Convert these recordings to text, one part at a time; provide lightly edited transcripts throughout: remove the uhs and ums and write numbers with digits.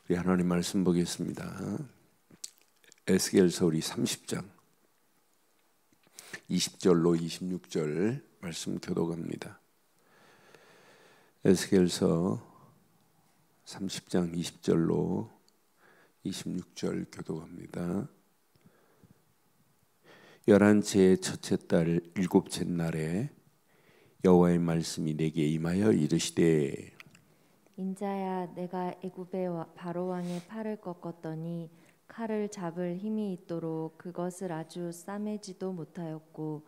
우리 하나님 말씀 보겠습니다. 에스겔서 우리 30장 20절로 26절 말씀 교독합니다. 에스겔서 30장 20절로 26절 교독합니다. 11째 첫째 달 일곱째 날에 여호와의 말씀이 내게 임하여 이르시되, 인자야, 내가 애굽의 바로 왕의 팔을 꺾었더니 칼을 잡을 힘이 있도록 그것을 아주 싸매지도 못하였고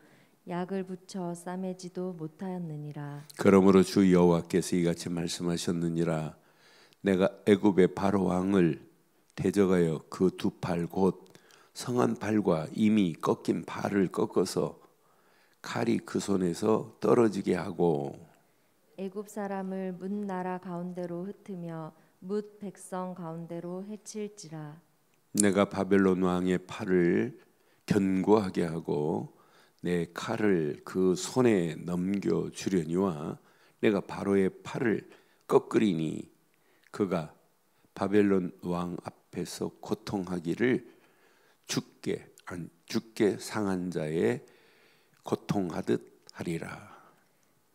약을 붙여 싸매지도 못하였느니라. 그러므로 주 여호와께서 이같이 말씀하셨느니라. 내가 애굽의 바로 왕을 대적하여 그 두 팔 곧 성한 팔과 이미 꺾인 발을 꺾어서 칼이 그 손에서 떨어지게 하고 애굽 사람을 뭇 나라 가운데로 흩으며 뭇 백성 가운데로 해칠지라. 내가 바벨론 왕의 팔을 견고하게 하고 내 칼을 그 손에 넘겨 주려니와 내가 바로의 팔을 꺾으리니 그가 바벨론 왕 앞에서 고통하기를 죽게 상한 자의 고통하듯 하리라.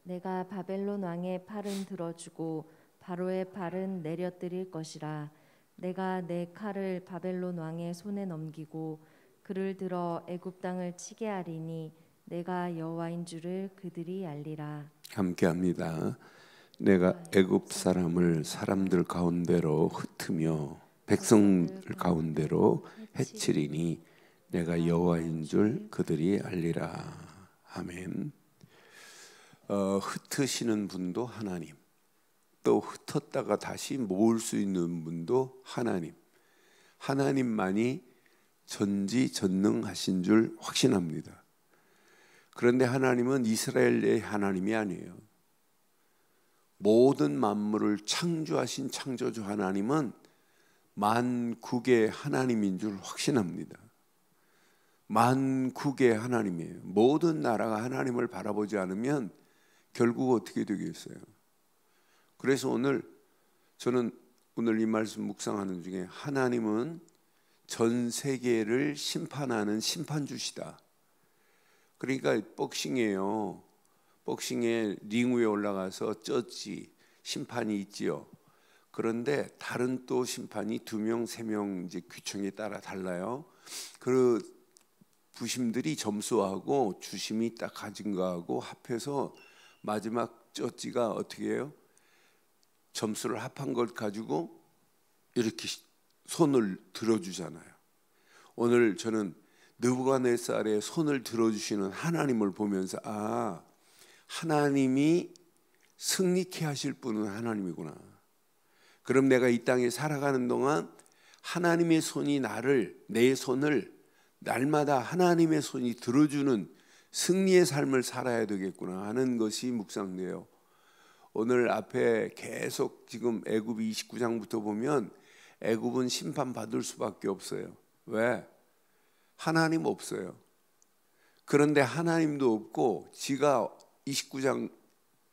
내가 바벨론 왕의 팔은 들어주고 바로의 팔은 내려뜨릴 것이라. 내가 내 칼을 바벨론 왕의 손에 넘기고 그를 들어 애굽 땅을 치게 하리니 내가 여호와인 줄을 그들이 알리라. 함께합니다. 내가 애굽 사람을 사람들 가운데로 흩으며 백성들 가운데로 해치리니 내가 여호와인 줄 그들이 알리라. 아멘. 흩으시는 분도 하나님, 또 흩었다가 다시 모을 수 있는 분도 하나님. 하나님만이 전지전능하신 줄 확신합니다. 그런데 하나님은 이스라엘의 하나님이 아니에요. 모든 만물을 창조하신 창조주 하나님은 만국의 하나님인 줄 확신합니다. 만국의 하나님이에요. 모든 나라가 하나님을 바라보지 않으면 결국 어떻게 되겠어요? 그래서 저는 오늘 이 말씀 묵상하는 중에 하나님은 전 세계를 심판하는 심판주시다. 그러니까 복싱이에요. 복싱에 링 위에 올라가서 쩌지 심판이 있지요. 그런데 다른 또 심판이 2명, 3명 이제 규칙에 따라 달라요. 그 부심들이 점수하고 주심이 딱 가진 거하고 합해서 마지막 쩌지가 어떻게 해요? 점수를 합한 걸 가지고 이렇게 손을 들어주잖아요. 오늘 저는 느부갓네살의 손을 들어주시는 하나님을 보면서 하나님이 승리케 하실 분은 하나님이구나. 그럼 내가 이 땅에 살아가는 동안 하나님의 손이 내 손을 날마다 하나님의 손이 들어주는 승리의 삶을 살아야 되겠구나 하는 것이 묵상돼요. 오늘 앞에 계속 지금 애굽 29장부터 보면 애굽은 심판받을 수밖에 없어요. 왜? 하나님 없어요. 그런데 하나님도 없고 지가 29장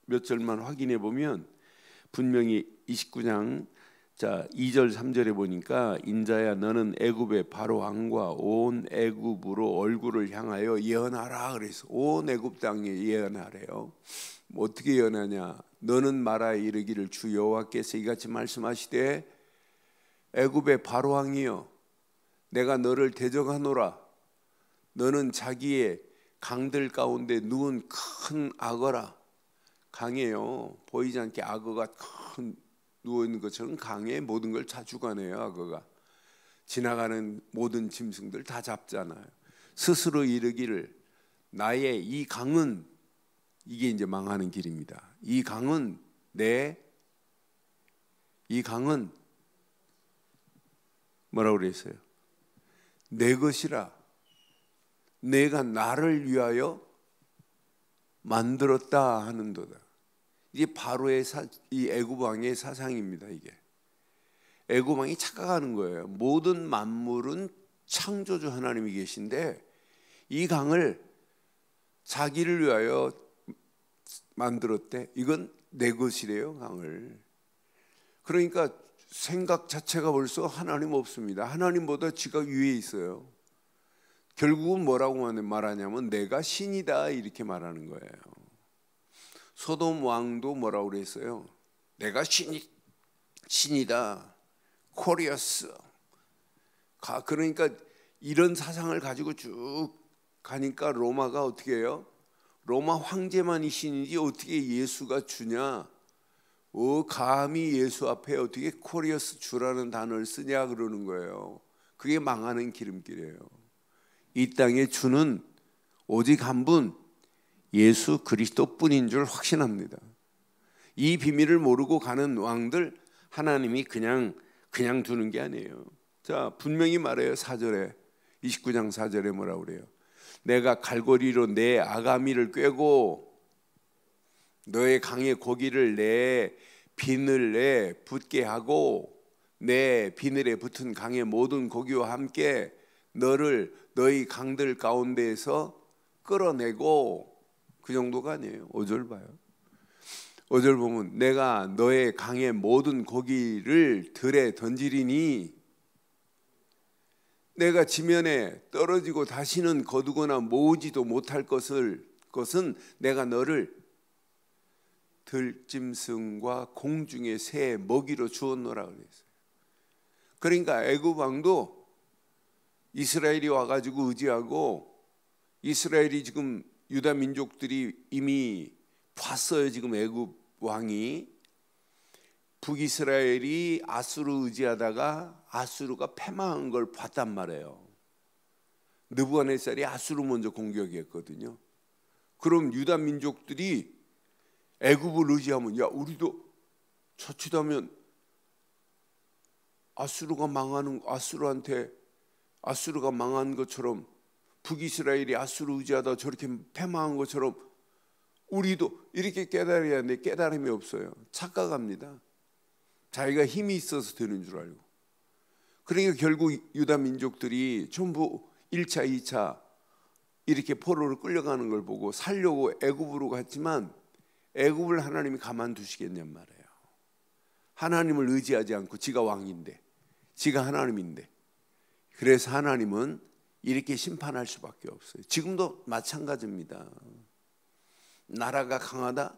몇 절만 확인해 보면 분명히 29장 2절 3절에 보니까 인자야 너는 애굽의 바로 왕과 온 애굽으로 얼굴을 향하여 예언하라 그래서 온 애굽 땅에 예언하래요. 어떻게 예언하냐? 너는 말하여 이르기를 주 여호와께서 이같이 말씀하시되 애굽의 바로 왕이여 내가 너를 대적하노라. 너는 자기의 강들 가운데 누운 큰 악어라. 강이에요. 보이지 않게 악어가 큰 누워있는 것처럼 강에 모든 걸 다 주관해요. 악어가 지나가는 모든 짐승들 다 잡잖아요. 스스로 이르기를 나의 이 강은, 이게 이제 망하는 길입니다. 이 강은 뭐라고 그랬어요? 내 것이라. 내가 나를 위하여 만들었다 하는도다. 이게 바로의 이 애굽 왕의 사상입니다. 이게 애굽 왕이 착각하는 거예요. 모든 만물은 창조주 하나님이 계신데 이 강을 자기를 위하여 만들었대. 이건 내 것이래요, 강을. 그러니까 생각 자체가 벌써 하나님 없습니다. 하나님보다 지가 위에 있어요. 결국은 뭐라고 말하냐면 내가 신이다 이렇게 말하는 거예요. 소돔 왕도 뭐라고 그랬어요? 내가 신이다. 코리어스. 그러니까 이런 사상을 가지고 쭉 가니까 로마가 어떻게 해요? 로마 황제만이 신이지 어떻게 예수가 주냐? 감히 예수 앞에 어떻게 코리어스 주라는 단어를 쓰냐 그러는 거예요. 그게 망하는 기름길이에요. 이 땅의 주는 오직 한 분, 예수 그리스도뿐인 줄 확신합니다. 이 비밀을 모르고 가는 왕들 하나님이 그냥 두는 게 아니에요. 자, 분명히 말해요. 4절에 29장 4절에 뭐라고 그래요? 내가 갈고리로 내 아가미를 꿰고 너의 강의 고기를 내 비늘에 붙게 하고 내 비늘에 붙은 강의 모든 고기와 함께 너를 너희 강들 가운데에서 끌어내고, 그 정도가 아니에요. 5절 봐요. 5절 보면 내가 너의 강의 모든 고기를 들에 던지리니 내가 지면에 떨어지고 다시는 거두거나 모으지도 못할 것은 내가 너를 들짐승과 공중의 새의 먹이로 주었노라 그랬어요. 그러니까 애굽 왕도 이스라엘이 와가지고 의지하고, 이스라엘이 지금 유다 민족들이 이미 봤어요. 지금 애굽 왕이 북이스라엘이 아수르 의지하다가 아수르가 패망한 걸 봤단 말이에요. 느부갓네살이 아수르 먼저 공격했거든요. 그럼 유다 민족들이 애굽을 의지하면, 야 우리도 처치다면 아수르가 망한 것처럼, 북이스라엘이 아수르 의지하다 저렇게 패망한 것처럼 우리도 이렇게 깨달아야 하는데 깨달음이 없어요. 착각합니다. 자기가 힘이 있어서 되는 줄 알고. 그러니까 결국 유다 민족들이 전부 1차, 2차 이렇게 포로로 끌려가는 걸 보고 살려고 애굽으로 갔지만 애굽을 하나님이 가만두시겠냔 말이에요. 하나님을 의지하지 않고 지가 왕인데, 지가 하나님인데, 그래서 하나님은 이렇게 심판할 수밖에 없어요. 지금도 마찬가지입니다. 나라가 강하다?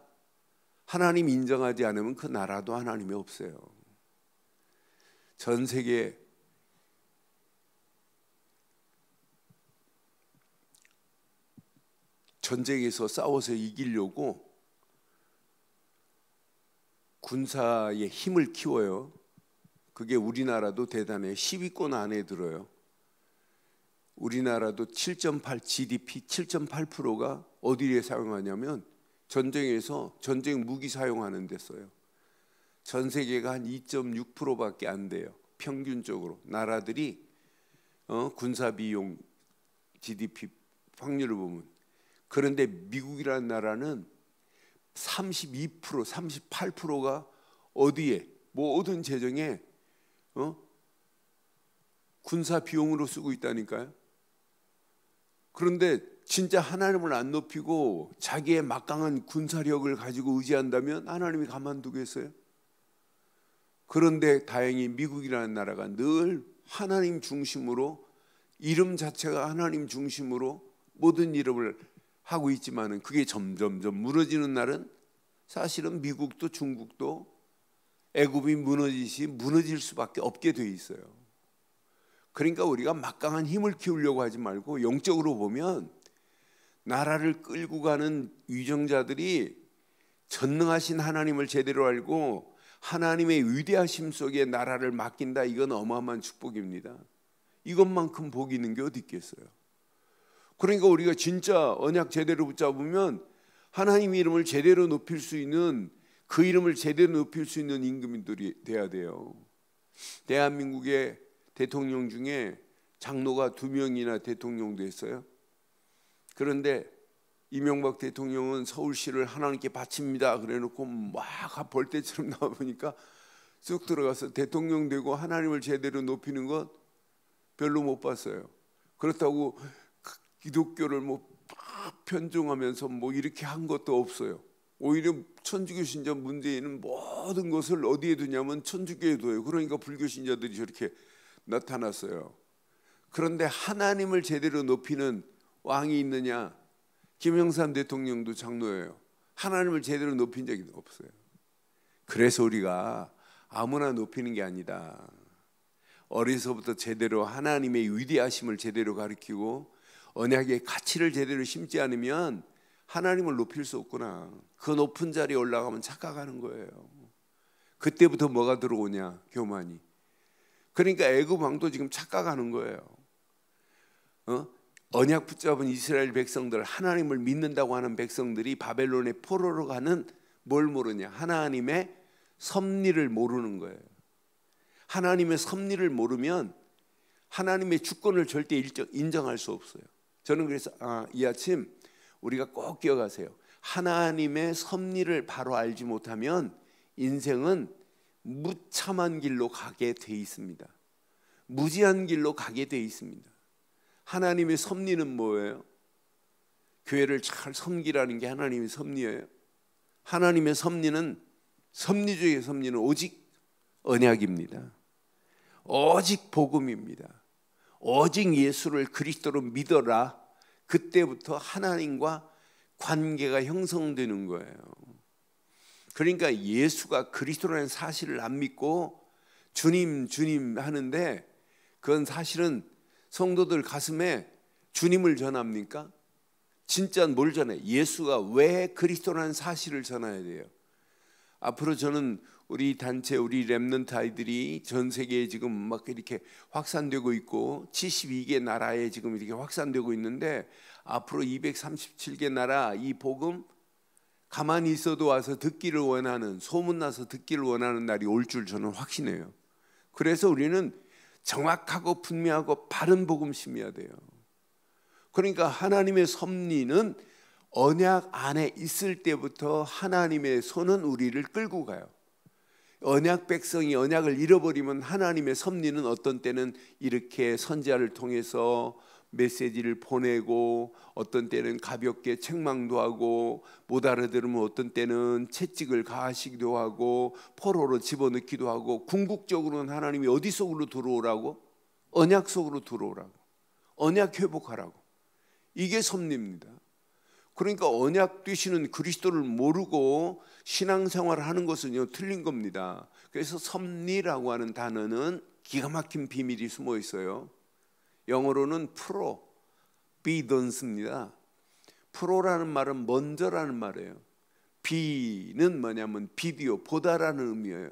하나님 인정하지 않으면 그 나라도 하나님이 없어요. 전 세계 전쟁에서 싸워서 이기려고 군사의 힘을 키워요. 그게 우리나라도 대단해요. 10위권 안에 들어요. 우리나라도 7.8 GDP 7.8%가 어디에 사용하냐면 전쟁에서 전쟁 무기 사용하는 데 써요. 전 세계가 한 2.6%밖에 안 돼요. 평균적으로 나라들이 군사 비용 GDP 확률을 보면. 그런데 미국이라는 나라는 32%, 38%가 어디에 모든 재정에 군사 비용으로 쓰고 있다니까요. 그런데 진짜 하나님을 안 높이고 자기의 막강한 군사력을 가지고 의지한다면 하나님이 가만두겠어요? 그런데 다행히 미국이라는 나라가 늘 하나님 중심으로, 이름 자체가 하나님 중심으로 모든 일을 하고 있지만은 그게 점점 무너지는 날은 사실은 미국도 중국도 애굽이 무너질 수밖에 없게 돼 있어요. 그러니까 우리가 막강한 힘을 키우려고 하지 말고 영적으로 보면 나라를 끌고 가는 위정자들이 전능하신 하나님을 제대로 알고 하나님의 위대하심 속에 나라를 맡긴다. 이건 어마어마한 축복입니다. 이것만큼 복이 있는 게 어디 있겠어요? 그러니까 우리가 진짜 언약 제대로 붙잡으면 하나님 이름을 제대로 높일 수 있는, 그 이름을 제대로 높일 수 있는 임금들이 돼야 돼요. 대한민국의 대통령 중에 장로가 2명이나 대통령 됐어요. 그런데 이명박 대통령은 서울시를 하나님께 바칩니다 그래놓고 막 벌떼처럼 나와보니까 쑥 들어가서 대통령 되고 하나님을 제대로 높이는 것 별로 못 봤어요. 그렇다고 기독교를 편중하면서 이렇게 한 것도 없어요. 오히려 천주교 신자 문재인은 모든 것을 어디에 두냐면 천주교에 둬요. 그러니까 불교 신자들이 저렇게 나타났어요. 그런데 하나님을 제대로 높이는 왕이 있느냐? 김영삼 대통령도 장로예요. 하나님을 제대로 높인 적이 없어요. 그래서 우리가 아무나 높이는 게 아니다. 어려서부터 제대로 하나님의 위대하심을 제대로 가르치고 언약의 가치를 제대로 심지 않으면 하나님을 높일 수 없구나. 그 높은 자리에 올라가면 착각하는 거예요. 그때부터 뭐가 들어오냐? 교만이. 그러니까 애굽 왕도 지금 착각하는 거예요. 언약 붙잡은 이스라엘 백성들, 하나님을 믿는다고 하는 백성들이 바벨론의 포로로 가는 뭘 모르냐? 하나님의 섭리를 모르는 거예요. 하나님의 섭리를 모르면 하나님의 주권을 절대 인정할 수 없어요. 저는 그래서 이 아침 우리가 꼭 기억하세요. 하나님의 섭리를 바로 알지 못하면 인생은 무참한 길로 가게 돼 있습니다. 무지한 길로 가게 돼 있습니다. 하나님의 섭리는 뭐예요? 교회를 잘 섬기라는 게 하나님의 섭리예요. 하나님의 섭리는, 섭리주의 섭리는 오직 언약입니다. 오직 복음입니다. 오직 예수를 그리스도로 믿어라. 그때부터 하나님과 관계가 형성되는 거예요. 그러니까 예수가 그리스도라는 사실을 안 믿고 주님 주님 하는데, 그건 사실은 성도들 가슴에 주님을 전합니까? 진짜 뭘 전해? 예수가 왜 그리스도라는 사실을 전해야 돼요. 앞으로 저는 우리 단체, 우리 렘넌트 아이들이 전 세계에 지금 막 이렇게 확산되고 있고 72개 나라에 지금 이렇게 확산되고 있는데, 앞으로 237개 나라 이 복음 가만히 있어도 와서 듣기를 원하는, 소문나서 듣기를 원하는 날이 올 줄 저는 확신해요. 그래서 우리는 정확하고 분명하고 바른 복음 심어야 돼요. 그러니까 하나님의 섭리는 언약 안에 있을 때부터 하나님의 손은 우리를 끌고 가요. 언약 백성이 언약을 잃어버리면 하나님의 섭리는 어떤 때는 이렇게 선지자를 통해서 메시지를 보내고, 어떤 때는 가볍게 책망도 하고, 못 알아들으면 어떤 때는 채찍을 가하시기도 하고, 포로로 집어넣기도 하고, 궁극적으로는 하나님이 어디 속으로 들어오라고? 언약 속으로 들어오라고, 언약 회복하라고. 이게 섭리입니다. 그러니까 언약 되시는 그리스도를 모르고 신앙생활을 하는 것은요, 틀린 겁니다. 그래서 섭리라고 하는 단어는 기가 막힌 비밀이 숨어 있어요. 영어로는 프로, 비던스입니다. 프로라는 말은 먼저라는 말이에요. 비는 뭐냐면 비디오, 보다라는 의미예요.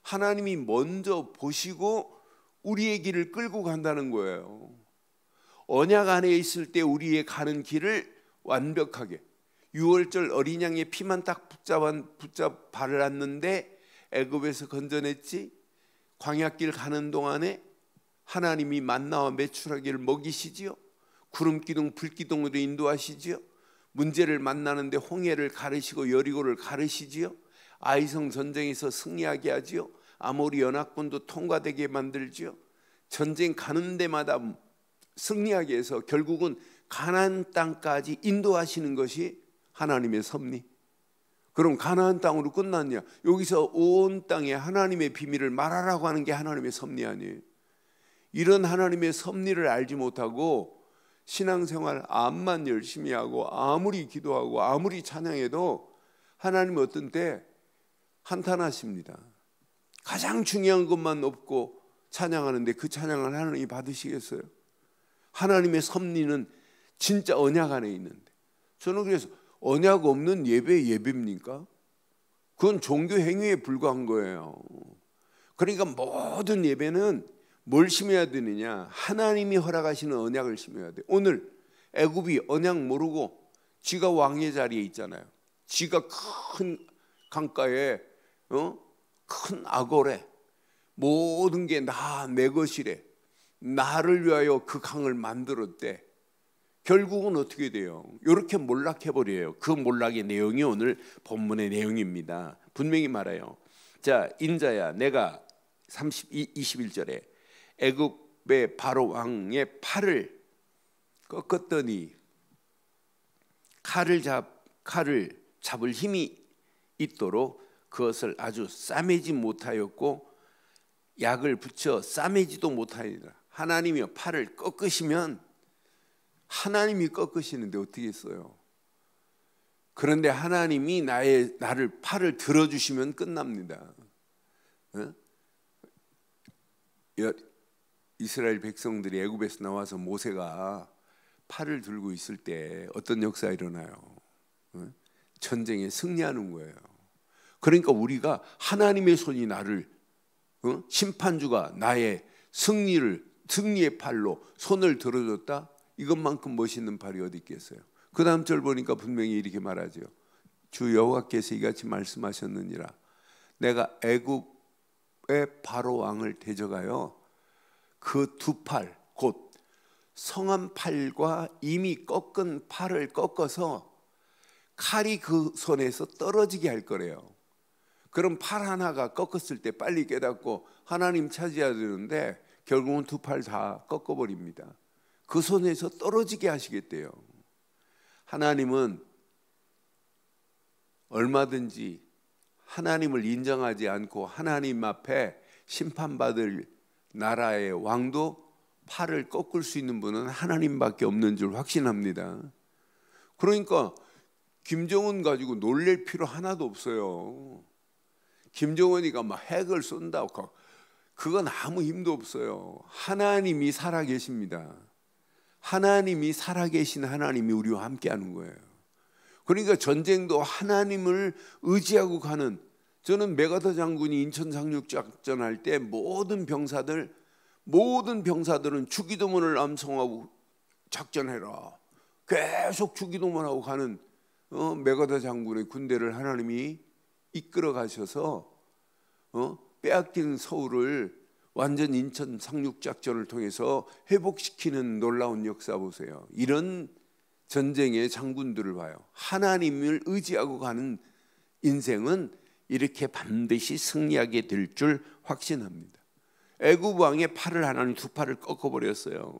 하나님이 먼저 보시고 우리의 길을 끌고 간다는 거예요. 언약 안에 있을 때 우리의 가는 길을 완벽하게, 6월절 어린 양의 피만 딱 붙잡 발을 놨는데 애굽에서 건져냈지, 광야길 가는 동안에 하나님이 만나와 메추라기를 먹이시지요. 구름 기둥 불 기둥으로 인도하시지요. 문제를 만나는데 홍해를 가르시고 여리고를 가르시지요. 아이성 전쟁에서 승리하게 하지요. 아모리 연합군도 통과되게 만들지요. 전쟁 가는 데마다 승리하게 해서 결국은 가나안 땅까지 인도하시는 것이 하나님의 섭리. 그럼 가나안 땅으로 끝났냐? 여기서 온 땅에 하나님의 비밀을 말하라고 하는 게 하나님의 섭리 아니에요? 이런 하나님의 섭리를 알지 못하고 신앙생활 암만 열심히 하고 아무리 기도하고 아무리 찬양해도 하나님은 어떤 때 한탄하십니다. 가장 중요한 것만 없고 찬양하는데 그 찬양을 하나님이 받으시겠어요? 하나님의 섭리는 진짜 언약 안에 있는데, 저는 그래서 언약 없는 예배입니까? 그건 종교 행위에 불과한 거예요. 그러니까 모든 예배는 뭘 심어야 되느냐? 하나님이 허락하시는 언약을 심어야 돼. 오늘 애굽이 언약 모르고 지가 왕의 자리에 있잖아요. 지가 큰 강가에 큰 악어래, 모든 게 내 것이래, 나를 위하여 그 강을 만들었대. 결국은 어떻게 돼요? 이렇게 몰락해버려요. 그 몰락의 내용이 오늘 본문의 내용입니다. 분명히 말해요. 자, 인자야, 내가 21절에 애굽의 바로 왕의 팔을 꺾었더니 칼을 잡을 힘이 있도록 그것을 아주 싸매지 못하였고 약을 붙여 싸매지도 못하니라. 하나님이 팔을 꺾으시면 하나님이 꺾으시는데 어떻게 했어요? 그런데 하나님이 나를 팔을 들어주시면 끝납니다. 이스라엘 백성들이 애굽에서 나와서 모세가 팔을 들고 있을 때 어떤 역사가 일어나요? 전쟁에 승리하는 거예요. 그러니까 우리가 하나님의 손이 나를 심판주가 나의 승리의 팔로 손을 들어줬다? 이것만큼 멋있는 팔이 어디 있겠어요? 그 다음 절 보니까 분명히 이렇게 말하죠. 주 여호와께서 이같이 말씀하셨느니라. 내가 애굽의 바로 왕을 대적하여 그 두 팔, 곧 성한 팔과 이미 꺾은 팔을 꺾어서 칼이 그 손에서 떨어지게 할 거래요. 그럼 팔 하나가 꺾었을 때 빨리 깨닫고 하나님 찾아야 되는데 결국은 두 팔 다 꺾어버립니다. 그 손에서 떨어지게 하시겠대요. 하나님은 얼마든지 하나님을 인정하지 않고 하나님 앞에 심판받을 나라의 왕도 팔을 꺾을 수 있는 분은 하나님밖에 없는 줄 확신합니다. 그러니까 김정은 가지고 놀랄 필요 하나도 없어요. 김정은이가 막 핵을 쏜다고 그건 아무 힘도 없어요. 하나님이 살아계십니다. 하나님이 살아계신 하나님이 우리와 함께하는 거예요. 그러니까 전쟁도 하나님을 의지하고 가는, 저는 메가더 장군이 인천 상륙작전 할 때 모든 병사들은 주기도문을 암송하고 작전해라, 계속 주기도문하고 가는 메가더 장군의 군대를 하나님이 이끌어 가셔서 빼앗긴 서울을 완전 인천 상륙작전을 통해서 회복시키는 놀라운 역사 보세요. 이런 전쟁의 장군들을 봐요. 하나님을 의지하고 가는 인생은 이렇게 반드시 승리하게 될 줄 확신합니다. 애굽 왕의 팔을 하나님 두 팔을 꺾어버렸어요.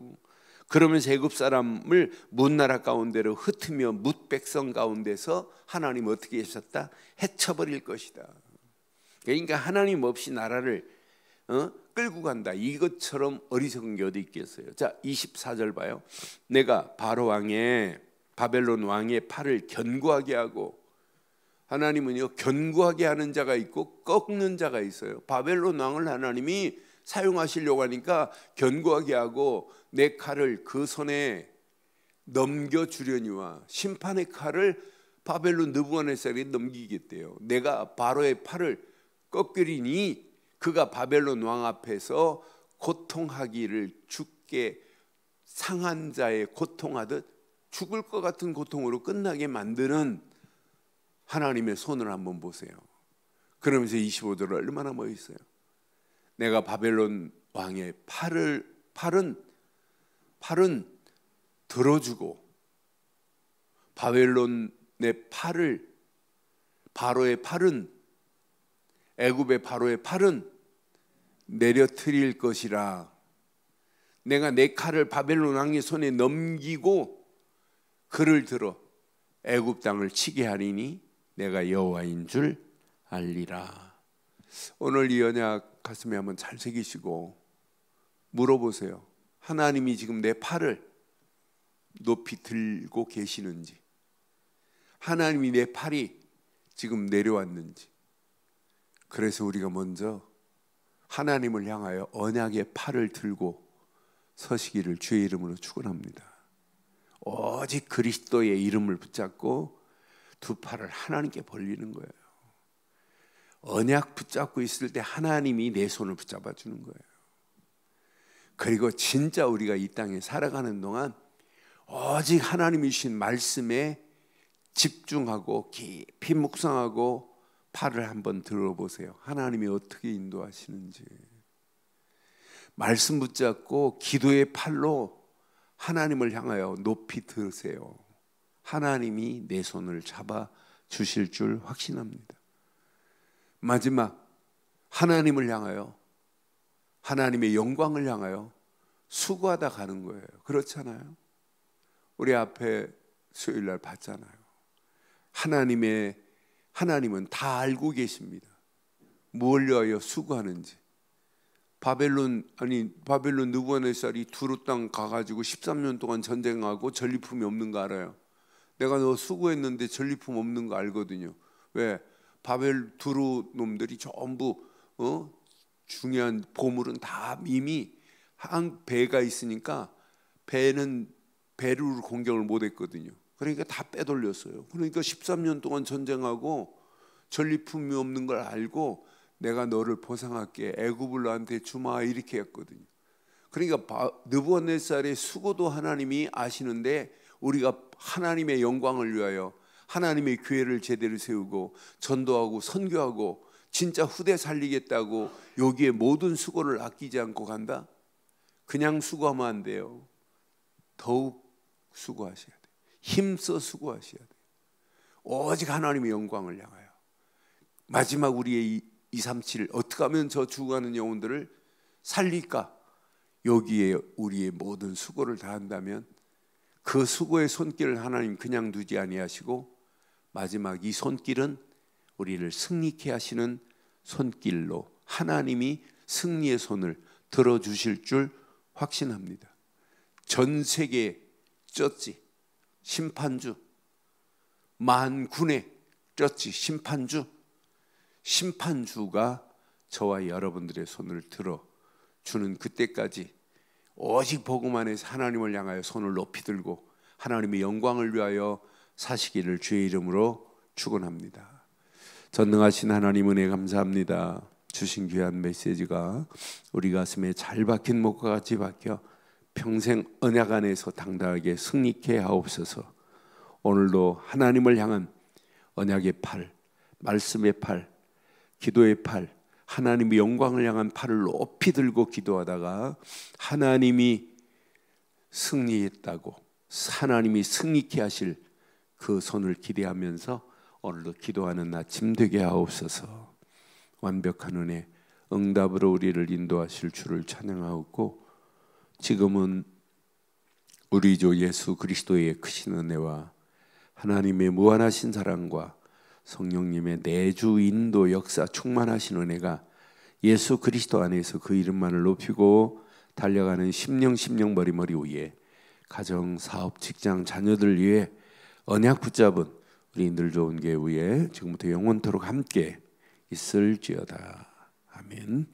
그러면서 애굽 사람을 뭇나라 가운데로 흩으며 뭇 백성 가운데서 하나님 어떻게 하셨다? 해쳐버릴 것이다. 그러니까 하나님 없이 나라를 끌고 간다. 이것처럼 어리석은 게 어디 있겠어요? 자, 24절 봐요. 내가 바로 왕의 바벨론 왕의 팔을 견고하게 하고, 하나님은요 견고하게 하는 자가 있고 꺾는 자가 있어요. 바벨론 왕을 하나님이 사용하시려고 하니까 견고하게 하고 내 칼을 그 손에 넘겨주려니와 심판의 칼을 바벨론 느부갓네살이 넘기겠대요. 내가 바로의 팔을 꺾으리니 그가 바벨론 왕 앞에서 고통하기를 죽게 상한 자의 고통하듯 죽을 것 같은 고통으로 끝나게 만드는 하나님의 손을 한번 보세요. 그러면서 25절을 얼마나 멋있어요. 내가 바벨론 왕의 팔은 들어주고 바벨론의 바로의 팔은 애굽의 바로의 팔은 내려뜨릴 것이라. 내가 내 칼을 바벨론 왕의 손에 넘기고 그를 들어 애굽 땅을 치게 하리니 내가 여호와인 줄 알리라. 오늘 이 언약 가슴에 한번 잘 새기시고 물어보세요. 하나님이 지금 내 팔을 높이 들고 계시는지, 하나님이 내 팔이 지금 내려왔는지. 그래서 우리가 먼저 하나님을 향하여 언약의 팔을 들고 서시기를 주의 이름으로 축원합니다. 오직 그리스도의 이름을 붙잡고 두 팔을 하나님께 벌리는 거예요. 언약 붙잡고 있을 때 하나님이 내 손을 붙잡아 주는 거예요. 그리고 진짜 우리가 이 땅에 살아가는 동안 오직 하나님이 주신 말씀에 집중하고 깊이 묵상하고 팔을 한번 들어보세요. 하나님이 어떻게 인도하시는지. 말씀 붙잡고 기도의 팔로 하나님을 향하여 높이 드세요. 하나님이 내 손을 잡아 주실 줄 확신합니다. 마지막, 하나님을 향하여, 하나님의 영광을 향하여 수고하다 가는 거예요. 그렇잖아요. 우리 앞에 수요일 날 봤잖아요. 하나님은 다 알고 계십니다. 뭘 위하여 수고하는지. 바벨론 느부갓네살이 두루 땅 가가지고 13년 동안 전쟁하고 전리품이 없는 거 알아요. 내가 너 수고했는데 전리품 없는 거 알거든요. 왜? 두루 놈들이 전부 중요한 보물은 다 이미 배가 있으니까 배를 공격을 못했거든요. 그러니까 다 빼돌렸어요. 그러니까 13년 동안 전쟁하고 전리품이 없는 걸 알고 내가 너를 보상할게, 애굽을 너한테 주마, 이렇게 했거든요. 그러니까 느부갓네살의 수고도 하나님이 아시는데 우리가 하나님의 영광을 위하여 하나님의 교회를 제대로 세우고 전도하고 선교하고 진짜 후대 살리겠다고 여기에 모든 수고를 아끼지 않고 간다? 그냥 수고하면 안 돼요. 더욱 수고하셔야 돼요. 힘써 수고하셔야 돼요. 오직 하나님의 영광을 향하여. 마지막 우리의 237 어떻게 하면 저 죽어가는 영혼들을 살릴까? 여기에 우리의 모든 수고를 다한다면 그 수고의 손길을 하나님 그냥 두지 아니하시고 마지막 이 손길은 우리를 승리케 하시는 손길로 하나님이 승리의 손을 들어주실 줄 확신합니다. 전 세계에 쪘지 심판주, 만군에 쪘지 심판주가 저와 여러분들의 손을 들어주는 그때까지 오직 복음 안에서 하나님을 향하여 손을 높이 들고 하나님의 영광을 위하여 사시기를 주의 이름으로 축원합니다. 전능하신 하나님 은혜 감사합니다. 주신 귀한 메시지가 우리 가슴에 잘 박힌 목과 같이 박혀 평생 언약 안에서 당당하게 승리케 하옵소서. 오늘도 하나님을 향한 언약의 팔, 말씀의 팔, 기도의 팔, 하나님의 영광을 향한 팔을 높이 들고 기도하다가 하나님이 승리했다고 하나님이 승리케 하실 그 손을 기대하면서 오늘도 기도하는 아침 되게 하옵소서. 완벽한 은혜 응답으로 우리를 인도하실 주를 찬양하고 지금은 우리 주 예수 그리스도의 크신 은혜와 하나님의 무한하신 사랑과 성령님의 내주 인도 역사 충만하신 은혜가 예수 그리스도 안에서 그 이름만을 높이고 달려가는 심령 머리머리 위에 가정, 사업, 직장, 자녀들 위해 언약 붙잡은 우리 늘 좋은 교회 위에 지금부터 영원토록 함께 있을지어다. 아멘.